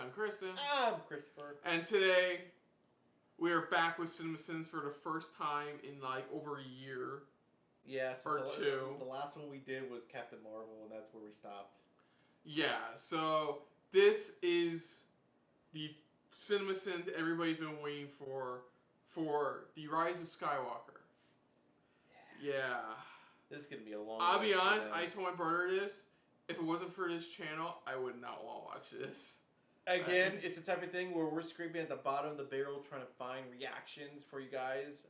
I'm Kristen. I'm Christopher. And today, we are back with CinemaSins for the first time in like over a year. Yes, or two. The last one we did was Captain Marvel, and that's where we stopped. Yeah, so this is the CinemaSins everybody's been waiting for the Rise of Skywalker. Yeah. This is going to be a long I'll be honest, I told my brother this. If it wasn't for this channel, I would not want to watch this. Again, it's the type of thing where we're scraping at the bottom of the barrel trying to find reactions for you guys.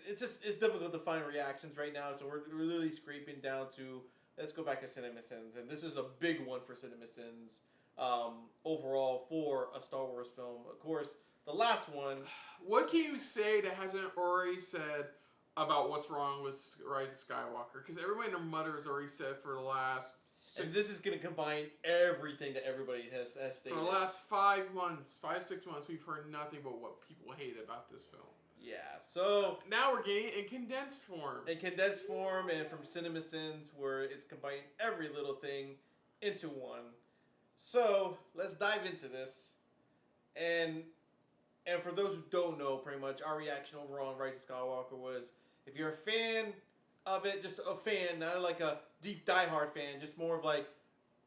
It's difficult to find reactions right now, so we're literally scraping down to, let's go back to CinemaSins, and this is a big one for CinemaSins overall for a Star Wars film. Of course, the last one. What can you say that hasn't already said about what's wrong with Rise of Skywalker? Because everybody and their mother has already said for the last... And this is going to combine everything that everybody has stated. For the last 5 months, 5-6 months, we've heard nothing but what people hate about this film. Yeah, so... Now we're getting it in condensed form. In condensed form, and from CinemaSins, where it's combining every little thing into one. So, let's dive into this. And for those who don't know, pretty much, our reaction overall on Rise of Skywalker was, if you're a fan of it, just a fan, not like a deep diehard fan, just more of like,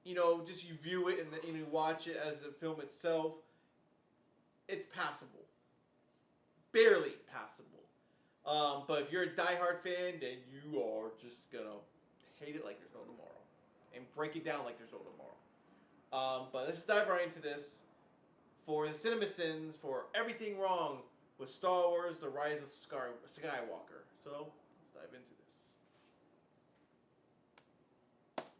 you know, just you view it and you watch it as the film itself, it's passable. Barely passable. But if you're a diehard fan, then you are just gonna hate it like there's no tomorrow. And break it down like there's no tomorrow. But let's dive right into this. For the CinemaSins, for everything wrong with Star Wars, The Rise of Skywalker. So, let's dive into this. Let's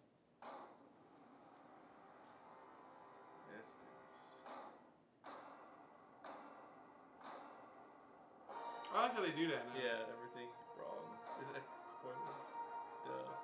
do this. I like how they do that now. Yeah, everything wrong. Is it spoilers? Duh.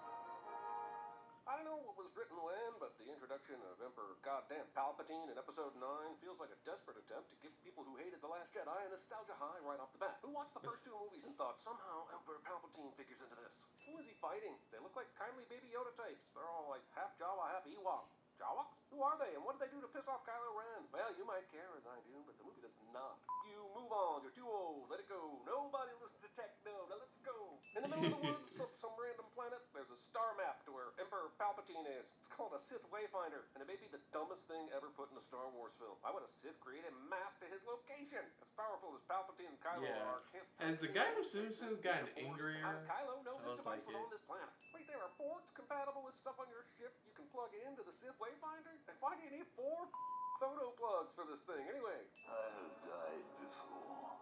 I don't know what was written when, but the introduction of Emperor Goddamn Palpatine in Episode 9 feels like a desperate attempt to give people who hated The Last Jedi a nostalgia high right off the bat. Who watched the first two movies and thought somehow Emperor Palpatine figures into this? Who is he fighting? They look like kindly baby Yoda types. They're all like half Jawa, half Ewok. Jawas? Who are they, and what did they do to piss off Kylo Ren? Well, you might care as I do, but the movie does not. You move on, you're too old, let it go. Nobody listens to techno, now let's go. In the middle of the woods of some random planet, there's a star map to where Emperor Palpatine is. It's called a Sith wayfinder, and it may be the dumbest thing ever put in a Star Wars film. Why would a Sith create a map to his location? As powerful as Palpatine and Kylo are, can't... Has the guy from CinemaSins gotten angrier? How did Kylo know this device like was on this planet? Wait, there are ports compatible with stuff on your ship you can plug into the Sith wayfinder? And why do you need 4 photo plugs for this thing anyway? I have died before.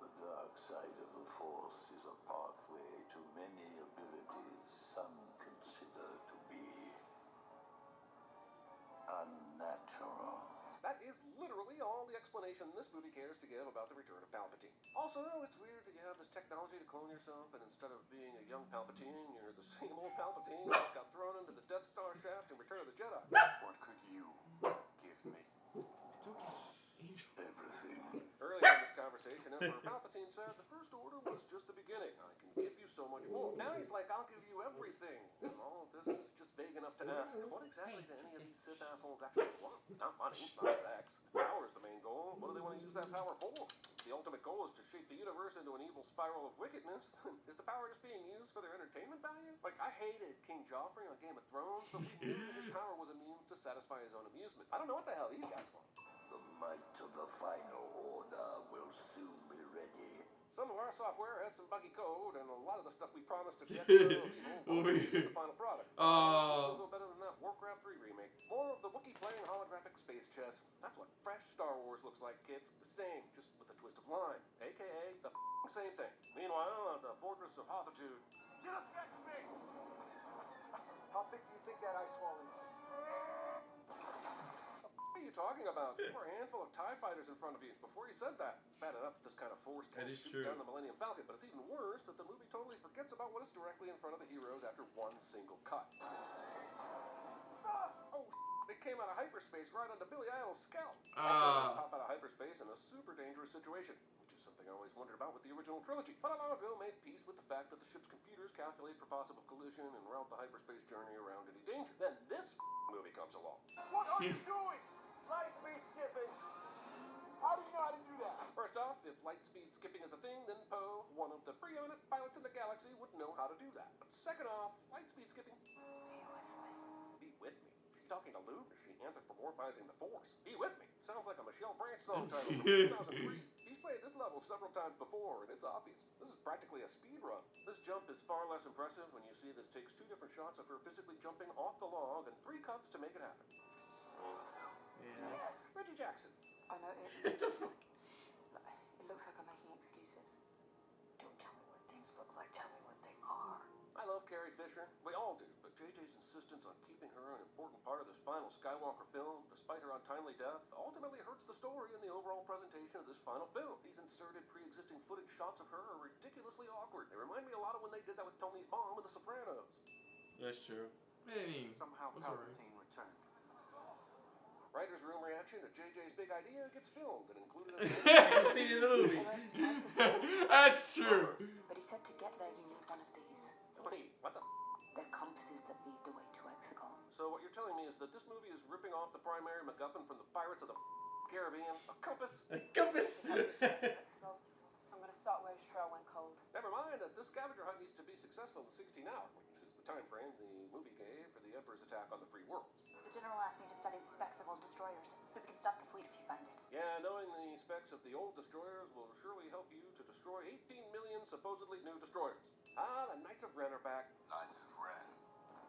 The dark side of the Force is a pathway to many abilities some consider to be unnatural. That is literally all the explanation this movie cares to give about the return of Palpatine. Also, it's weird that you have this technology to clone yourself, and instead of being a young Palpatine, you're the same old Palpatine that got thrown into the Death Star shaft in Return of the Jedi. What could you give me? Everything. Earlier in this conversation, Emperor Palpatine said the First Order was just the beginning. I can give you so much more. Now he's like, I'll give you everything. And all of this is just vague enough to ask, what exactly do any of these Sith assholes actually want? Not money, not sex. Power's the main goal. What do they want to use that power for? The ultimate goal is to shape the universe into an evil spiral of wickedness. Is the power just being used for their entertainment value? Like, I hated King Joffrey on Game of Thrones, but we knew his power was a means to satisfy his own amusement. I don't know what the hell these guys want. The might of the final order will soon be ready. Some of our software has some buggy code, and a lot of the stuff we promised to get will be the final product. Still go better than that Warcraft 3 remake. More of the Wookiee playing holographic space chess. That's what fresh Star Wars looks like, kids. The same, just with a twist of lime. AKA the same thing. Meanwhile, at the Fortress of Hothitude. Get us back to base! How thick do you think that ice wall is? What are you talking about? There were a handful of TIE fighters in front of you before you said that. It's bad enough that this kind of force can shoot down the Millennium Falcon, but it's even worse that the movie totally forgets about what is directly in front of the heroes after one single cut. Oh, it came out of hyperspace right onto Billy Idol's scalp. Pop out of hyperspace in a super dangerous situation, which is something I always wondered about with the original trilogy. But long ago made peace with the fact that the ship's computers calculate for possible collision and route the hyperspace journey around any danger. Then this movie comes along. What are you doing? Light speed skipping. How do you know how to do that? First off, if light speed skipping is a thing, then Poe, one of the preeminent pilots in the galaxy, would know how to do that. But second off, light speed skipping... Be with me. She's talking to Luke, or is she anthropomorphizing the Force? Be with me. Sounds like a Michelle Branch song title from 2003. He's played this level several times before, and it's obvious. This is practically a speed run. This jump is far less impressive when you see that it takes 2 different shots of her physically jumping off the log and 3 cuts to make it happen. Yeah. Reggie Jackson. I know it. What the fuck? It looks like I'm making excuses. Don't tell me what things look like, tell me what they are. I love Carrie Fisher. We all do. But JJ's insistence on keeping her an important part of this final Skywalker film, despite her untimely death, ultimately hurts the story and the overall presentation of this final film. These inserted pre-existing footage shots of her are ridiculously awkward. They remind me a lot of when they did that with Tony's mom with The Sopranos. That's true. I mean, Somehow that's alright. Palpatine returned. Writer's room reaction to JJ's big idea gets filmed and included in I've seen it in the movie. That's true. But he said to get there you need one of these. Wait, what the They're compasses that lead the way to Exegol. So what you're telling me is that this movie is ripping off the primary MacGuffin from the Pirates of the Caribbean, a compass? A compass. Exegol. I'm gonna start where his trail went cold. Never mind that this scavenger hunt needs to be successful in 16 hours, which is the time frame the movie gave for the Emperor's attack on the free worlds. The general asked me to study the specs of old destroyers, so we can stop the fleet if you find it. Yeah, knowing the specs of the old destroyers will surely help you to destroy 18 million supposedly new destroyers. Ah, the Knights of Ren are back. Knights of Ren.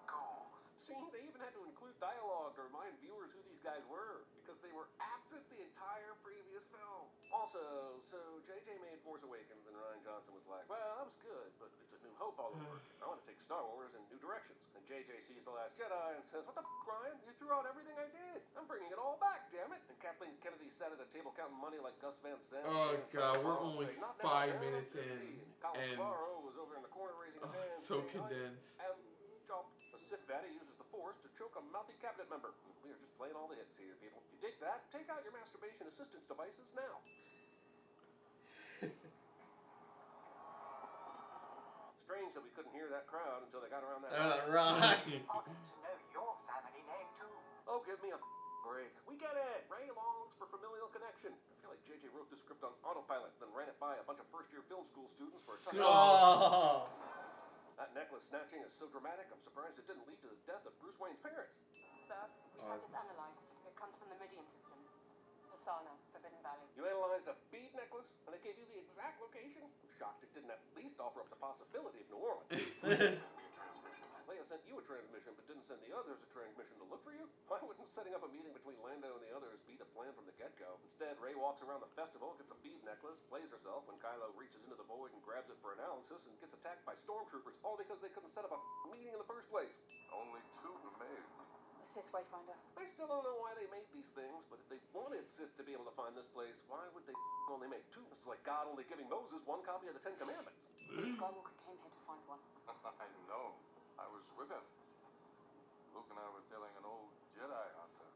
Gold. See, they even had to include dialogue to remind viewers who these guys were, because they were absent the entire previous film. Also, so JJ made Force Awakens, and Rian Johnson was like, well, that was good, but it's a New Hope all over. I want to take Star Wars in new directions. And JJ sees The Last Jedi and says, what the f***, Ryan? You threw out everything I did. I'm bringing it all back, damn it. And Kathleen Kennedy sat at a table counting money like Gus Van Sant. Oh James god, we're Bond only say, "Not 5 now, minutes man, in, Colin and Farrow was over in the corner raising his hand. it's so saying, condensed. I am Chomp. A Sith baddie uses the Force to choke a mouthy cabinet member. We are just playing all the hits here, people. You dig that? Take out your masturbation assistance devices now. Strange that we couldn't hear that crowd until they got around that Right. Ought to know your family name too. Oh, give me a break. We get it. Rey longs for familial connection. I feel like JJ wrote this script on autopilot, then ran it by a bunch of first-year film school students for a touch. Oh. That necklace snatching is so dramatic, I'm surprised it didn't lead to the death of Bruce Wayne's parents. Sir, we had this analyzed. It comes from the Midian system. Pasana, Forbidden Valley. You analyzed a bead necklace, and it gave you the exact location? I'm shocked it didn't at least offer up the possibility of New Orleans. Leia sent you a transmission, but didn't send the others a transmission to look for you? Why wouldn't setting up a meeting between Lando and the others be the plan from the get-go? Instead, Rey walks around the festival, gets a bead necklace, plays herself when Kylo reaches into the void and grabs it for analysis, and gets attacked by stormtroopers, all because they couldn't set up a meeting in the first place. Only 2 remain. The Sith Wayfinder. I still don't know why they made these things, but if they wanted Sith to be able to find this place, why would they only make 2? This is like God only giving Moses 1 copy of the 10 Commandments. Skywalker came here to find one. I know. I was with him. Luke and I were telling an old Jedi hunter.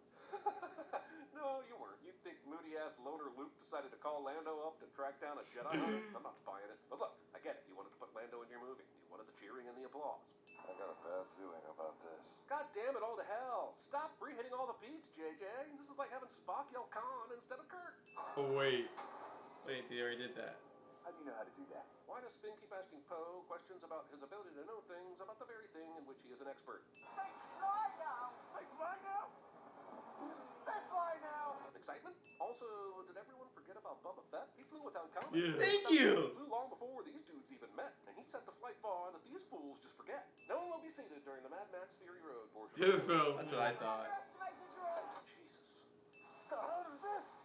No, you weren't. You think moody-ass loner Luke decided to call Lando up to track down a Jedi hunter? I'm not buying it. But look, I get it. You wanted to put Lando in your movie. You wanted the cheering and the applause. I got a bad feeling about this. God damn it all to hell. Stop re-hitting all the beats, JJ. This is like having Spock yell Khan instead of Kirk. Oh wait. Wait, they already did that. How do you know how to do that? Why does Finn keep asking Poe questions about his ability to know things about the very thing in which he is an expert? They fly now! They fly now! They fly now! Excitement? Also, did everyone forget about Boba Fett? He flew without comment. Yeah. Thank you. He flew long before these dudes even met, and he set the flight bar that these fools just forget. No one will be seated during the Mad Max Fury Road portion. Good film. That's what I thought. Jesus.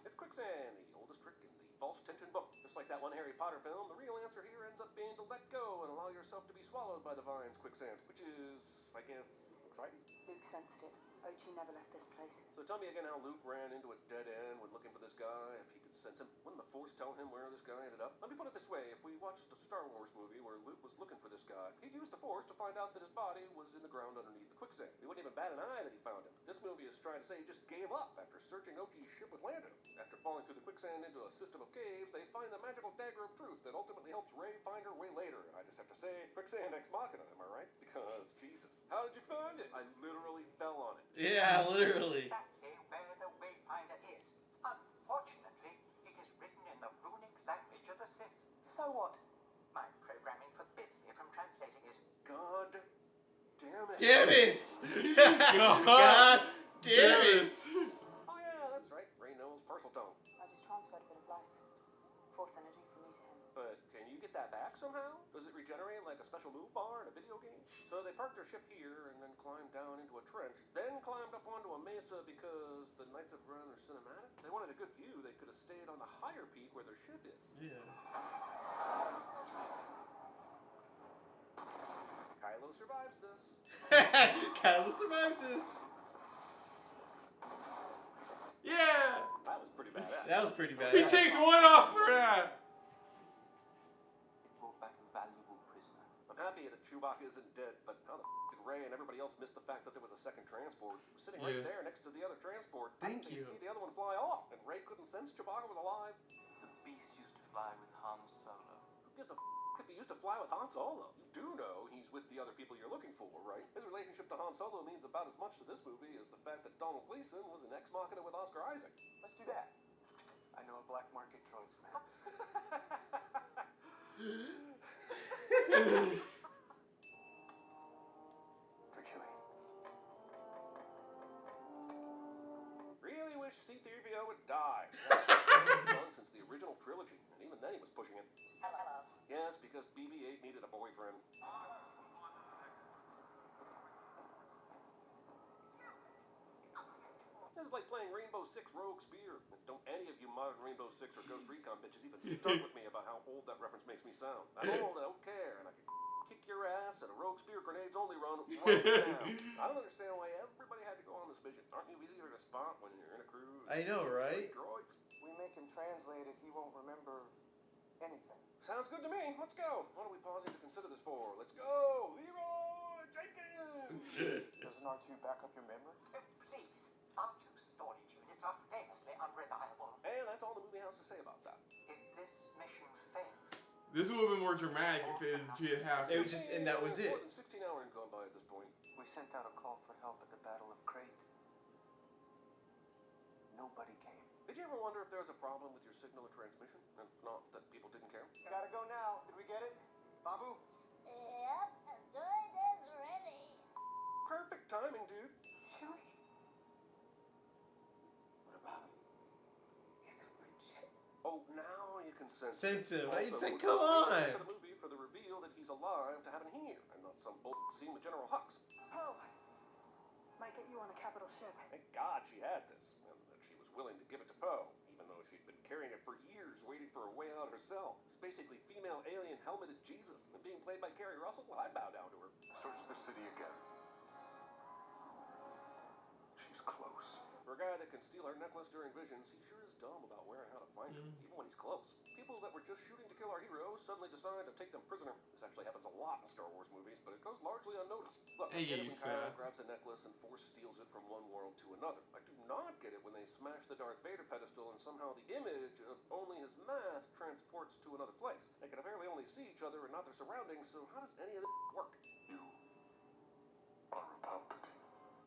It's quicksand, the oldest trick in the false tension book. Just like that one Harry Potter film, the real answer here ends up being to let go and allow yourself to be swallowed by the vine's quicksand, which is, I guess, exciting. Luke sensed it. Ochi never left this place. So tell me again how Luke ran into a dead end when looking for this guy, if he could sense sense him. Wouldn't the Force tell him where this guy ended up? Let me put it this way. If we watched a Star Wars movie where Luke was looking for this guy, he'd use the Force to find out that his body was in the ground underneath the quicksand. He wouldn't even bat an eye that he found him. This movie is trying to say he just gave up after searching Oki's ship with Lando. After falling through the quicksand into a system of caves, they find the magical dagger of truth that ultimately helps Rey find her way later. And I just have to say, quicksand ex machina, am I right? Because, Jesus. How did you find it? I literally fell on it. Yeah, literally. Exactly where the wayfinder is. Unfortunately, it is written in the runic language of the Sith. So what? My programming forbids me from translating it. God damn it. Damn it! God damn it! Oh yeah, that's right. Rey knows Parseltongue. I just transferred a bit of life. Force energy from me to him. But can you get that back somehow? Does it regenerate like a special move bar in a video game? So they parked their ship here and then climbed down into a trench, then climbed up onto a mesa because the Knights of Ren are cinematic. They wanted a good view. They could have stayed on the higher peak where their ship is. Yeah. Kylo survives this. Kylo survives this. Yeah! That was pretty badass. That was pretty bad. He takes one off for that! Brought back a valuable prisoner. I'm happy that Chewbacca isn't dead, but how the f*** did Rey and everybody else miss the fact that there was a second transport? It was sitting right Yeah. there next to the other transport. Thank How did you. they see the other one fly off? And Rey couldn't sense Chewbacca was alive? The beast used to fly with Han Solo. Who gives a f*** if he used to fly with Han Solo? You do know he's with the other people you're looking for, right? His relationship to Han Solo means about as much to this movie as the fact that Donald Gleason was an ex-machina with Oscar Isaac. Let's do that. I know a black market droids man. For Chewie. Really wish C-3PO would die. That's been done since the original trilogy, and even then he was pushing it. Hello. Yes, because BB-8 needed a boyfriend. This is like playing Rainbow Six Rogue Spear. And don't any of you modern Rainbow Six or Ghost Recon bitches even start with me about how old that reference makes me sound. I'm old, I don't care, and I can kick your ass at a Rogue Spear grenades only run right now. I don't understand why everybody had to go on this mission. Aren't you easier to spot when you're in a cruise? I know, right? Droids. We make him translate it, he won't remember anything. Sounds good to me. Let's go. What are we pausing to consider this for? Let's go. Leroy Jenkins. Doesn't R2 back up your memory? Please, R2 storage units are famously unreliable. And that's all the movie has to say about that. If this mission fails, This would have been more dramatic if it had happened. It was just, and that was it. More than 16 hours gone by at this point. we sent out a call for help at the Battle of Crate. Nobody came. Did you ever wonder if there was a problem with your signal or transmission? And not that people didn't care? Gotta go now. Did we get it? Babu? Yep, enjoy this ready. Perfect timing, dude. Chewie? What about him? He's a legit. Oh, now you can sense Sense him. I Also, said, we're come gonna on. wait for the movie for the reveal that he's alive to happen here, and not some bull scene with General Hux. Oh. Might get you on a capital ship. Thank God she had this, and that she was willing to give it to Poe, even though she'd been carrying it for years, waiting for a way out herself. She's basically female alien helmeted Jesus, and being played by Carrie Russell, well, I'd bow down to her. Search the city again. She's close. For a guy that can steal her necklace during visions, he sure is dumb about where and how to find her, even when he's close. People that were just shooting to kill our heroes suddenly decide to take them prisoner. This actually happens a lot in Star Wars movies, but it goes largely unnoticed. Look, I I get get it when used to Kylo that. grabs a necklace and Force steals it from one world to another. I do not get it when they smash the Darth Vader pedestal and somehow the image of only his mask transports to another place. They can apparently only see each other and not their surroundings, so how does any of this work? You are a Palpatine.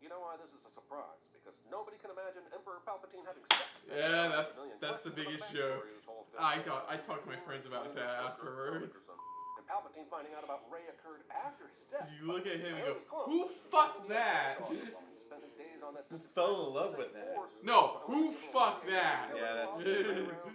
You know why this is a surprise? Because nobody can imagine Emperor Palpatine having sex. Yeah, that's A million the questions biggest about joke. backstory of this whole thing. I talked to my friends about that afterwards. And Palpatine finding out about Rey occurred after his death. You look at him and I know go, he's close. who fucked that? He spent his days on that Who fell in love with that? No, who fucked that? Yeah, that's it.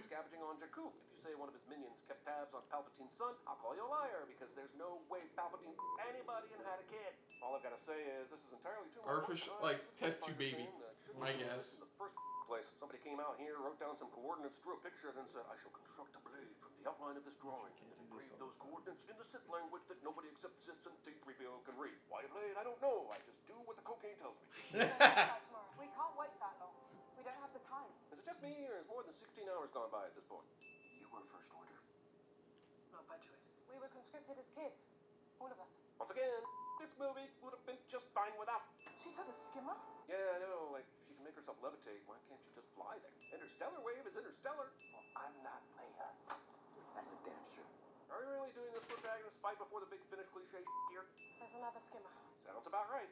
Scavenging on Jakku. If you say one of his minions kept tabs on Palpatine's son, I'll call you a liar because there's no way Palpatine anybody and had a kid. All I've got to say is this is entirely too much. Artificial, like, test tube baby, I guess. In the first place, somebody came out here, wrote down some coordinates, drew a picture, then said, I shall construct a blade from the outline of this drawing, and then engrave those coordinates in the Sith language that nobody except Sith and C-3PO can read. Why a blade? I don't know. I just do what the cocaine tells me. By tomorrow. We can't wait that long. We don't have the time. Is it just just me, or has more than 16 hours gone by at this point? You were First Order. Not by choice. We were conscripted as kids. All of us. Once again, this movie would have been just fine without. She took the skimmer? Yeah, I know, like, she can make herself levitate, why can't she just fly there? Interstellar wave is interstellar. Well, I'm not Leia. That's for damn sure. Are we really doing this protagonist fight before the big finish cliche here? There's another skimmer. Sounds about right.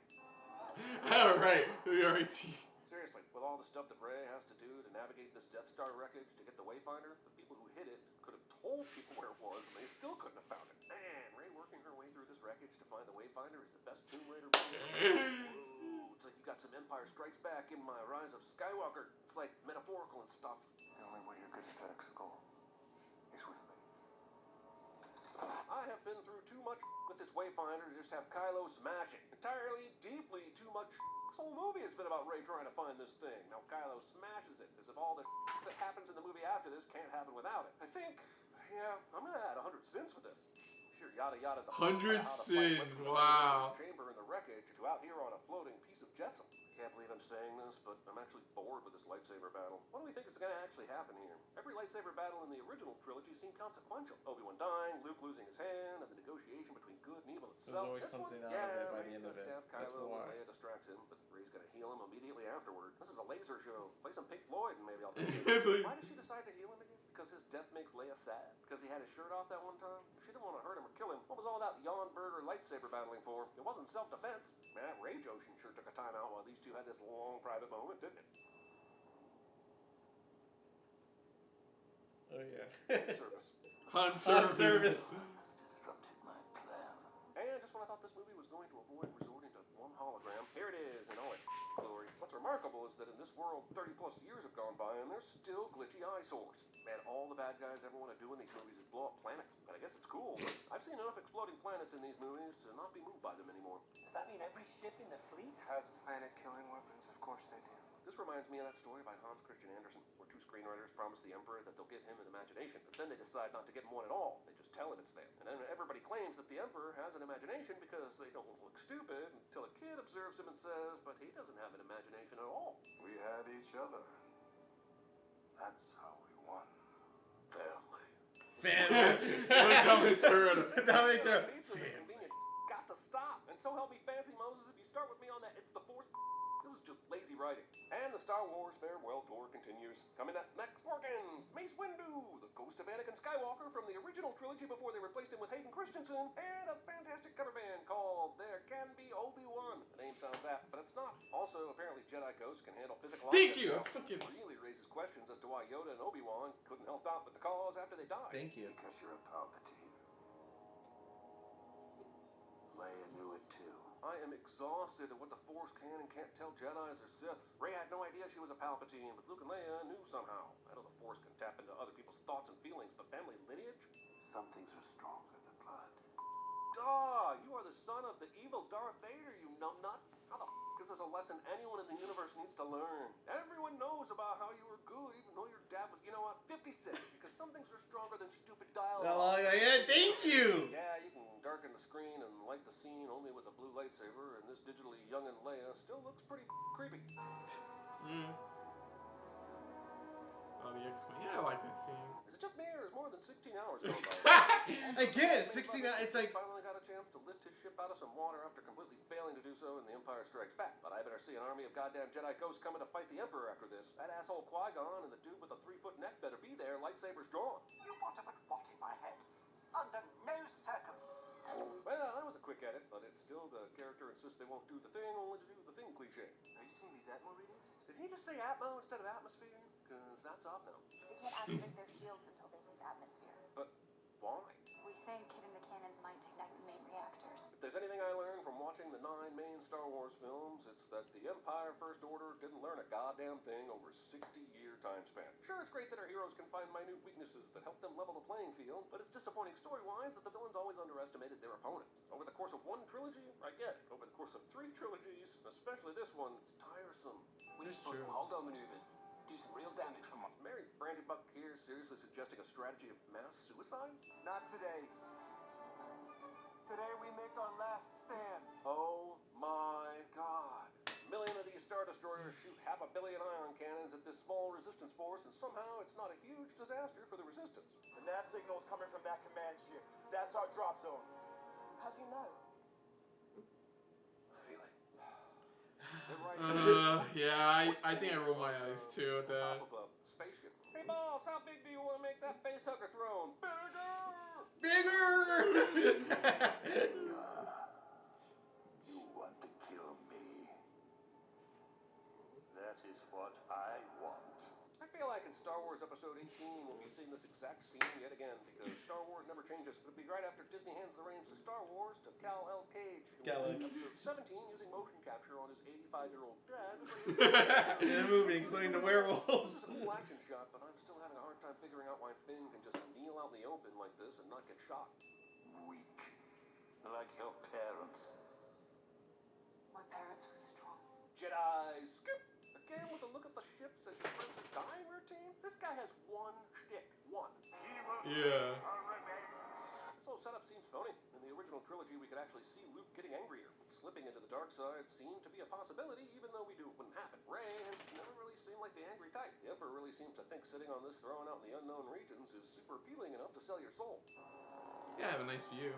Alright, we already. Seriously, with all the stuff that Rey has to do to navigate this Death Star wreckage to get the wayfinder, the people who hid it could have told people where it was and they still couldn't have found it. Man, Rey working her way through this wreckage to find the wayfinder is the best Tomb Raider movie ever. Whoa, it's like you got some Empire Strikes Back in my Rise of Skywalker. It's like metaphorical and stuff. The only way you're gonna get Exegol is with me. I have been through too much with this wayfinder to just have Kylo smash it. Entirely, deeply too much. This whole movie has been about Rey trying to find this thing. Now Kylo smashes it, as if all the that happens in the movie after this can't happen without it. I think, yeah, I'm gonna add 100 sins for this. Sure, yada yada. The 100 how to fight sins, went from the wow. chamber in the wreckage to out here on a floating piece of jetsam. I can't believe I'm saying this, but I'm actually bored with this lightsaber battle. What do we think is going to actually happen here? Every lightsaber battle in the original trilogy seemed consequential. Obi-Wan dying, Luke losing his hand, and the negotiation between good and evil itself. There's always This something one, out of it by Rey's the end of gonna it. stab That's Kylo why. when Leia distracts him, but Rey's gonna heal him immediately afterward. This is a laser show. Play some Pink Floyd and maybe I'll. Please. Why did she decide to heal him again? Because his death makes Leia sad? Because he had his shirt off that one time? If she didn't want to hurt him or kill him, what was all that yawn burger lightsaber battling for? It wasn't self-defense. Man, that Rage Ocean sure took a time out while these two had this long private moment, didn't it? Oh yeah. Service. Han Han service. service. Disrupted my plan. And just when I thought this movie was going to avoid resorting to one hologram, here it is in all its glory. What's remarkable is that in this world, 30 plus years have gone by and there's still glitchy eyesores. Man, all the bad guys ever want to do in these movies is blow up planets. And I guess it's cool, but I've seen enough exploding planets in these movies to not be moved by them anymore. Does that mean every ship in the fleet has planet-killing weapons? Of course they do. This reminds me of that story by Hans Christian Andersen, where two screenwriters promise the Emperor that they'll give him an imagination, but then they decide not to give him one at all. They just tell him it's there. And then everybody claims that the Emperor has an imagination because they don't want to look stupid, until a kid observes him and says, but he doesn't have an imagination at all. We had each other. That's how we won. Family. Family. Dominic Toretto. Dominic Toretto. Pizza is convenient. Got to stop. And so help me fancy Moses, if you start with me on that, it's the Force. This is just lazy writing. And the Star Wars farewell tour continues. Coming up next, Porkins, Mace Windu, the ghost of Anakin Skywalker from the original trilogy before they replaced him with Hayden Christensen, and a fantastic cover band called There Can Be Obi-Wan. The name sounds apt, but it's not. Also, apparently Jedi ghosts can handle physical Thank objects you. well. Fucking- This really raises questions as to why Yoda and Obi-Wan couldn't help out with the cause after they died. Thank you. Because you're a Palpatine. Leia knew it too. I am exhausted at what the Force can and can't tell Jedis or Siths. Rey had no idea she was a Palpatine, but Luke and Leia knew somehow. I know the Force can tap into other people's thoughts and feelings, but family lineage? Some things are stronger than blood. Duh! You are the son of the evil Darth Vader, you numbnuts! How the f*** is this a lesson anyone in the universe needs to learn? Everyone knows about how you were good, even though your dad was, you know what, 56, because some things are stronger than stupid dialogue. Yeah, thank you. Yeah, you can darken the screen and light the scene only with a blue lightsaber, and this digitally youngin' Leia still looks pretty creepy. Oh, the X-Men. Yeah, I like that scene. Is it just me, or is more than 16 hours gone by? Again, 16 hours. It's like. Finally got a chance to lift his ship out of some water after completely failing to do so in The Empire Strikes Back. But I better see an army of goddamn Jedi ghosts coming to fight the Emperor after this. That asshole Qui-Gon and the dude with the 3-foot neck better be there, lightsabers drawn. You want to put what in my head? Under no circumstances. Well, that was a quick edit, but it's still the character insists they won't do the thing, only to do the thing cliche. Are you seeing these Atmo readings? Did he just say Atmo instead of atmosphere? Because that's off now. They can't activate their shields until they lose atmosphere. But why? We think hitting the cannons might ignite the main reactors. If there's anything I learned from watching the 9 main Star Wars films, it's that the Empire First Order didn't learn a goddamn thing over a 60-year time span. Sure, it's great that our heroes can find minute weaknesses that help them level the playing field, but it's disappointing story-wise that the villains always underestimated their opponents. Over the course of one trilogy, I get it. Over the course of 3 trilogies, especially this one, it's tiresome. We need to pull some hold-on maneuvers. Do some real damage. Come on. Mary Brandy Buck here seriously suggesting a strategy of mass suicide? Not today. Today we make our last stand. Oh my god. million of these Star Destroyers shoot 500 million ion cannons at this small resistance force, and somehow it's not a huge disaster for the resistance. The nav signal's coming from that command ship. That's our drop zone. How do you know? Feeling. They're right Yeah, I think I rolled my eyes too at that. top of a spaceship. Hey, boss, how big do you want to make that face hugger throne? Bigger! You want to kill me? That is what I want. I feel like in Star Wars Episode 18 we'll be seeing this exact scene yet again, because Star Wars never changes. It'll be right after Disney hands the reins to Star Wars to Cal L. Cage, who will be in Episode 17 using motion capture on his 85-year-old dad. In the movie, including the werewolves. It's a cool action shot, but I'm still having a hard time figuring out why Finn can just kneel out in the open like this and not get shot. Weak. Like your parents. My parents were strong. Jedi skip! Again with a look at the ships as your friends are dying routine? This guy has one shtick. One. Yeah. This whole setup seems phony. In the original trilogy, we could actually see Luke getting angrier. Slipping into the dark side seemed to be a possibility, even though we knew it wouldn't happen. Rey has never really seemed like the angry type. The Emperor really seems to think sitting on this throne out in the unknown regions is super appealing enough to sell your soul. Yeah, I have a nice view.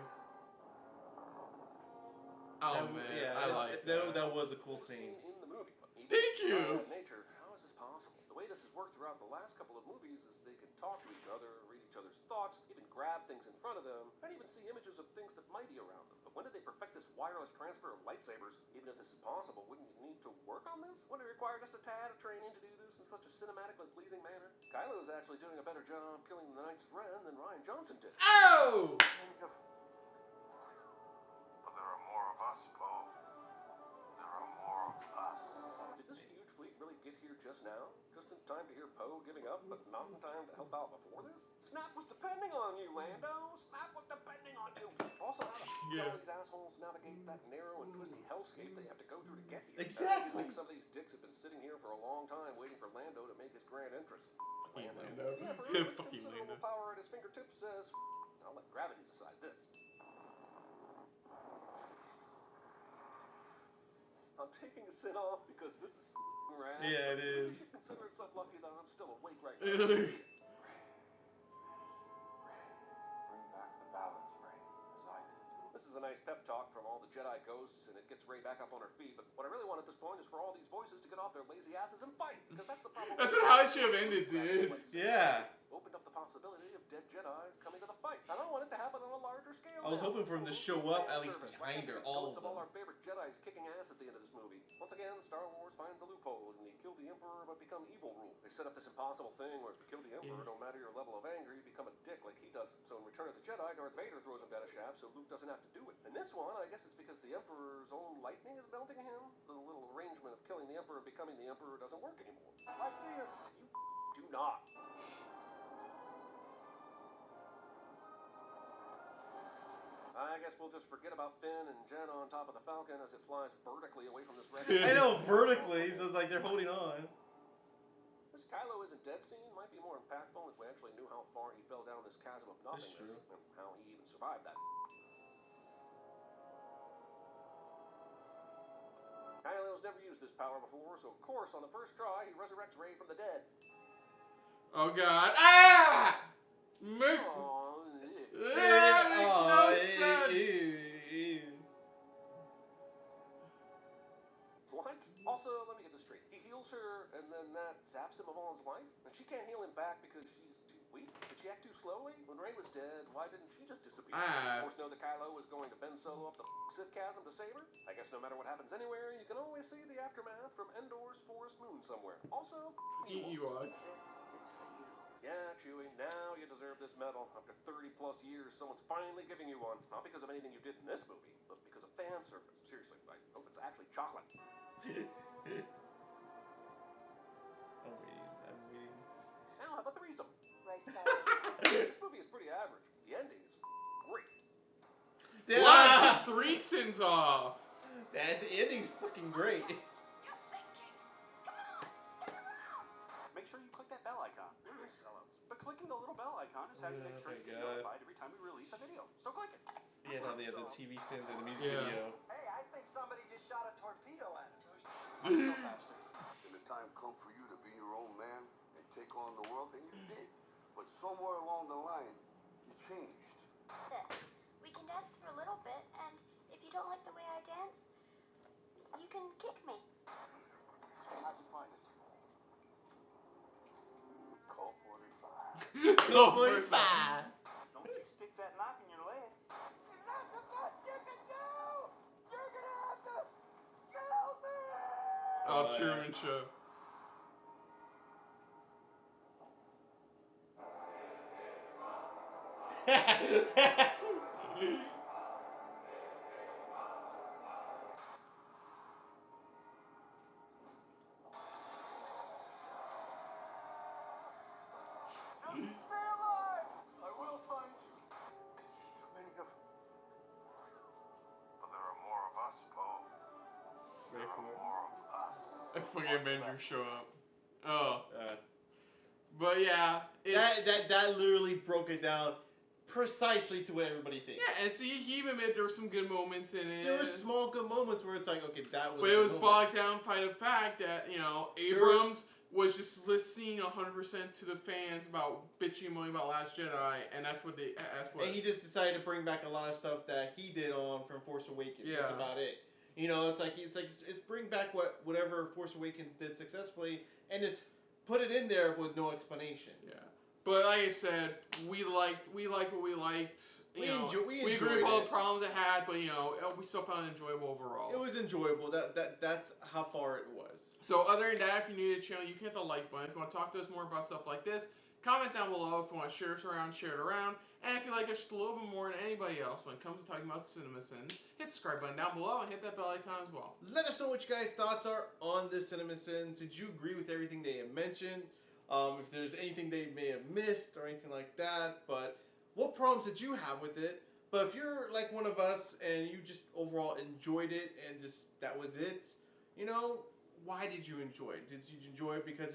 Oh man, yeah, I like that. That was a cool scene. In the movie, but even Thank you. in nature, how is this possible? The way this has worked throughout the last couple of movies is they can talk to each other, read each other's thoughts, even grab things in front of them, and even see images of things that might be around them. But when did they perfect this wireless transfer of lightsabers? Even if this is possible, wouldn't you need to work on this? Would it require just a tad of training to do this in such a cinematically pleasing manner? Kylo is actually doing a better job killing the Knights of Ren than Ryan Johnson did. Oh! But there are more of us, Poe. There are more of us. Did this huge fleet really get here just now? Just in time to hear Poe giving up, but not in time to help out before this? Snap was depending on you, Lando! Snap was depending on you! Also, how the hell these assholes navigate that narrow and twisty hellscape they have to go through to get here? Exactly. I think some of these dicks have been sitting here for a long time waiting for Lando to make his grand entrance. Lando. The Emperor, Yeah, with fucking considerable Lando. power at his fingertips, says, I'll let gravity decide this. I'm taking a sit off because this is rad. Yeah, it is. You should consider it so lucky that I'm still awake right now. Bring back the balance, Rey, as I did. This is a nice pep talk from all the Jedi ghosts, and it gets Rey back up on her feet. But what I really want at this point is for all these voices to get off their lazy asses and fight, because that's the problem. That's how it should have ended, dude. Yeah. Opened up the possibility of dead Jedi coming to the fight. I don't want it to happen on a larger scale. I was now. hoping for him to show up at least behind her, all of Ghosts all them. our favorite Jedi's kicking ass at the end of this movie. Once again, Star Wars finds a loophole, and they kill the Emperor but become evil rule. They set up this impossible thing where if you kill the Emperor, no matter your level of anger, you become a dick like he does. So in Return of the Jedi, Darth Vader throws him down a shaft so Luke doesn't have to do it. In this one, I guess it's because the Emperor's own lightning is melting him. The little arrangement of killing the Emperor and becoming the Emperor doesn't work anymore. I see her. You do not. I guess we'll just forget about Finn and Jen on top of the Falcon as it flies vertically away from this wreck. I know, vertically, so it's like they're holding on. This Kylo isn't dead scene might be more impactful if we actually knew how far he fell down this chasm of nothingness true. and how he even survived that. Kylo's never used this power before, so of course on the first try he resurrects Rey from the dead. Oh god. Ah! Makes, Aww, that makes no sense. What? Also, let me get this straight. He heals her, and then that zaps him of all his life? And she can't heal him back because she's too weak? Did she act too slowly? When Rey was dead, why didn't she just disappear? Of course, know that Kylo was going to Ben Solo up the Sith chasm to save her? I guess no matter what happens anywhere, you can always see the aftermath from Endor's forest moon somewhere. Also, Ewoks. This is for you. yeah, Chewie, now you deserve this medal. After 30 plus years, someone's finally giving you one. Not because of anything you did in this movie, but because of fan service. Seriously, I hope it's actually chocolate. I'm waiting. Now, how about the threesome? Rey Skywalker. This movie is pretty average. The ending is great. Damn, Wow, took 3 sins off. the ending's fucking great. Make sure you click that bell icon. Sellouts. But clicking the little bell icon is how you make Oh sure my you get God. notified every time we release a video. So click it. Yeah, now they have the TV scenes and the music Yeah. video. Hey, I think somebody just shot a torpedo at us. Must go faster. When the time come for you to be your own man and take on the world, then you did. But somewhere along the line, you changed. This. We can dance for a little bit, and if you don't like the way I dance, you can kick me. How'd you find us? Call 45. Go 45. Don't you stick that knife in your leg. That's the best you can do! You're gonna have to kill me! Oh, Truman Show. Just stay alive! I will find you. There's too many of them. But there are more of us, Poe. There are more of us. I fucking Avengers show up. Oh. But yeah, it's, that literally broke it down precisely to what everybody thinks. yeah, and so he even admitted there were some good moments in it. There were small good moments where it's like, okay, that was. But it was bogged down by the fact that, you know, Abrams was just listening 100% to the fans about bitching and moaning about Last Jedi, and that's what. And he just decided to bring back a lot of stuff that he did on from Force Awakens. Yeah. That's about it. You know, it's bring back whatever Force Awakens did successfully, and just put it in there with no explanation. Yeah. But like I said, we liked what we liked. We agree enjoyed with all it. the problems it had, but you know, we still found it enjoyable overall. It was enjoyable. That's how far it was. So other than that, if you're new to the channel, you can hit the like button. If you want to talk to us more about stuff like this, comment down below. If you want to share us around, share it around. And if you like us just a little bit more than anybody else when it comes to talking about CinemaSins, hit the subscribe button down below and hit that bell icon as well. Let us know what you guys' thoughts are on this CinemaSins. Did you agree with everything they have mentioned? If there's anything they may have missed or anything like that. But what problems did you have with it? But if you're like one of us and you just overall enjoyed it and just that was it, you know, why did you enjoy it? Did you enjoy it because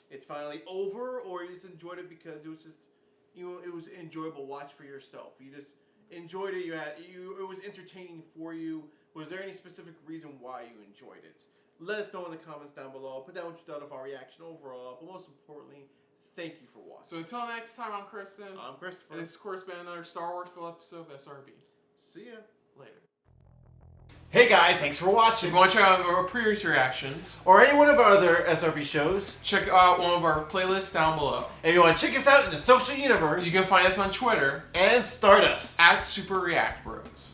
it's finally over, or you just enjoyed it because it was just, you know, it was an enjoyable watch for yourself? You just enjoyed it. It was entertaining for you. Was there any specific reason why you enjoyed it? Let us know in the comments down below. Put down what you thought of our reaction overall. But most importantly, thank you for watching. So until next time, I'm Kristen. I'm Christopher. And this, of course, been another Star Wars full episode of SRB. See ya. Later. Hey guys, thanks for watching. If you want to check out our previous reactions, Or any one of our other SRB shows, check out one of our playlists down below. if you want to check us out in the social universe, You can find us on Twitter and Stardust. at Super React Bros.